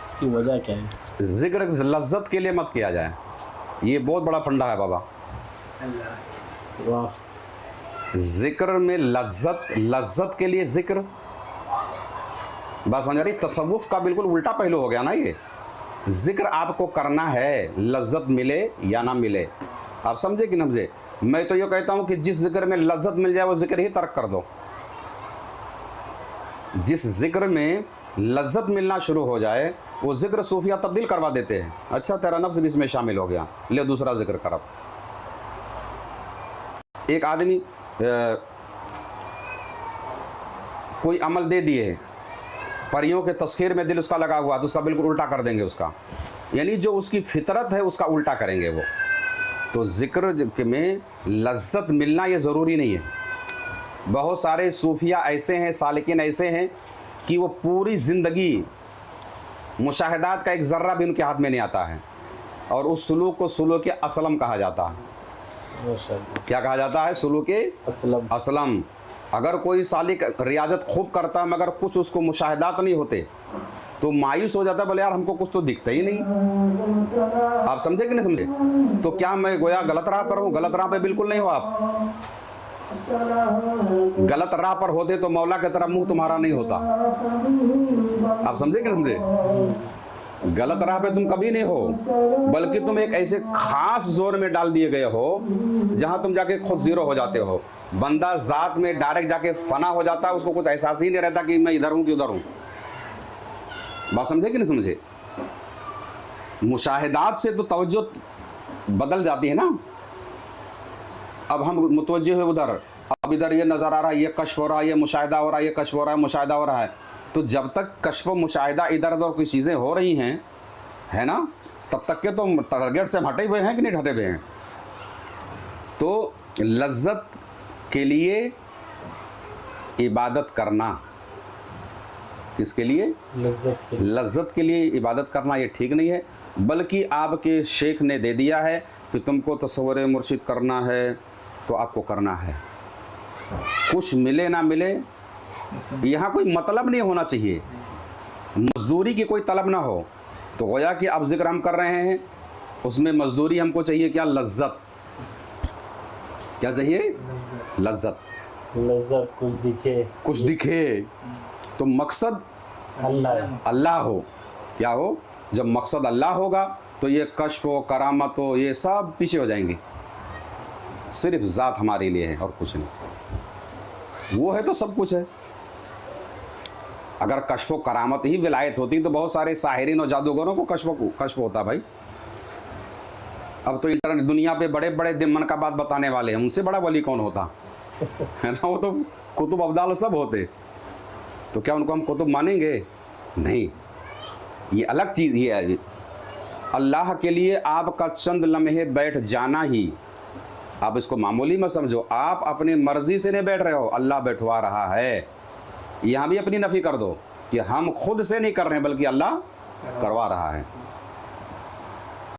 اس کی وجہ کیا ہے؟ ذکر لذت کے لیے مت کیا جائے، یہ بہت بڑا پھنڈا ہے بابا۔ واہ، ذکر میں لذت کے لیے ذکر، بات سمجھ آ رہی؟ تصوف کا بالکل الٹا پہلو ہو گیا نا یہ۔ ذکر آپ کو کرنا ہے، لذت ملے یا نہ ملے، آپ سمجھے کہ نہ سمجھے؟ میں تو یہ کہتا ہوں کہ جس ذکر میں لذت مل جائے وہ ذکر ہی ترک کر دو۔ جس ذکر میں لذت ملنا شروع ہو جائے وہ ذکر صوفیہ تبدیل کروا دیتے ہیں، اچھا تیرا نفس بھی اس میں شامل ہو گیا، لے دوسرا ذکر کر۔ اب ایک آدمی کوئی عمل دے دیے، پریوں کے تسخیر میں دل اس کا لگا ہوا تو اس کا بالکل الٹا کر دیں گے، اس کا یعنی جو اس کی فطرت ہے اس کا الٹا کریں گے وہ۔ تو ذکر میں لذت ملنا یہ ضروری نہیں ہے۔ بہت سارے صوفیہ ایسے ہیں، سالکین ایسے ہیں کہ وہ پوری زندگی مشاہدات کا ایک ذرہ بھی ان کے ہاتھ میں نہیں آتا ہے، اور اس سلوک کو سلوک اسلم کہا جاتا ہے۔ کیا کہا جاتا ہے؟ سلوک اسلم۔ اگر کوئی سالک ریاضت خوب کرتا ہے مگر کچھ اس کو مشاہدات نہیں ہوتے تو مایوس ہو جاتا ہے، بولے یار ہم کو کچھ تو دکھتا ہی نہیں۔ آپ سمجھے کہ نہیں سمجھے؟ تو کیا میں گویا غلط راہ پر ہوں؟ غلط راہ پہ بالکل نہیں ہو آپ۔ غلط راہ پر ہوتے تو مولا کی طرح منہ تمہارا نہیں ہوتا۔ آپ سمجھے کہ نہیں سمجھے؟ غلط راہ پہ تم کبھی نہیں ہو، بلکہ تم ایک ایسے خاص زون میں ڈال دیے گئے ہو جہاں تم جا کے خود زیرو ہو جاتے ہو۔ بندہ ذات میں ڈائریکٹ جا کے فنا ہو جاتا ہے، اس کو کچھ احساس ہی نہیں رہتا کہ میں ادھر ہوں کہ ادھر ہوں۔ بات سمجھے کہ نہیں سمجھے؟ مشاہدات سے تو توجہ بدل جاتی ہے نا۔ اب ہم متوجہ ہوئے ادھر، اب ادھر یہ نظر آ رہا ہے، یہ کشف ہو رہا ہے، یہ مشاہدہ ہو رہا ہے، یہ کشف ہو رہا ہے، مشاہدہ ہو رہا ہے۔ تو جب تک کشف و مشاہدہ ادھر ادھر کوئی چیزیں ہو رہی ہیں ہے نا، تب تک کے تو ٹارگیٹ سے ہم ہٹے ہوئے ہیں کہ نہیں ہٹے ہوئے ہیں؟ تو لذت کے لیے عبادت کرنا، کس کے لیے؟ لذت کے لیے عبادت کرنا یہ ٹھیک نہیں ہے، بلکہ آپ کے شیخ نے دے دیا ہے کہ تم کو تصور مرشد کرنا ہے تو آپ کو کرنا ہے، کچھ ملے نہ ملے۔ یہاں کوئی مطلب نہیں ہونا چاہیے، مزدوری کی کوئی طلب نہ ہو۔ تو گویا کہ اب ذکر ہم کر رہے ہیں، اس میں مزدوری ہم کو چاہیے کیا؟ لذت۔ کیا چاہیے؟ لذت۔ کچھ دکھے تو مقصد اللہ ہو۔ کیا ہو؟ جب مقصد اللہ ہوگا تو یہ کشف و کرامت ہو یہ سب پیچھے ہو جائیں گے، صرف ذات ہمارے لیے ہے اور کچھ نہیں، وہ ہے تو سب کچھ ہے۔ اگر کشف و کرامت ہی ولایت ہوتی تو بہت سارے ساحرین اور جادوگروں کو کشف ہوتا بھائی۔ اب تو انٹرنیٹ دنیا پہ بڑے بڑے من کا بات بتانے والے ہیں، ان سے بڑا ولی کون ہوتا ہے نا؟ وہ تو کتب ابدال سب ہوتے، تو کیا ان کو ہم کتب مانیں گے؟ نہیں، یہ الگ چیز یہ ہے۔ اللہ کے لیے آپ کا چند لمحے بیٹھ جانا ہی، آپ اس کو معمولی مت سمجھو، آپ اپنی مرضی سے نہیں بیٹھ رہے ہو، اللہ بیٹھوا رہا ہے۔ یہاں بھی اپنی نفی کر دو کہ ہم خود سے نہیں کر رہے ہیں بلکہ اللہ کروا رہا ہے۔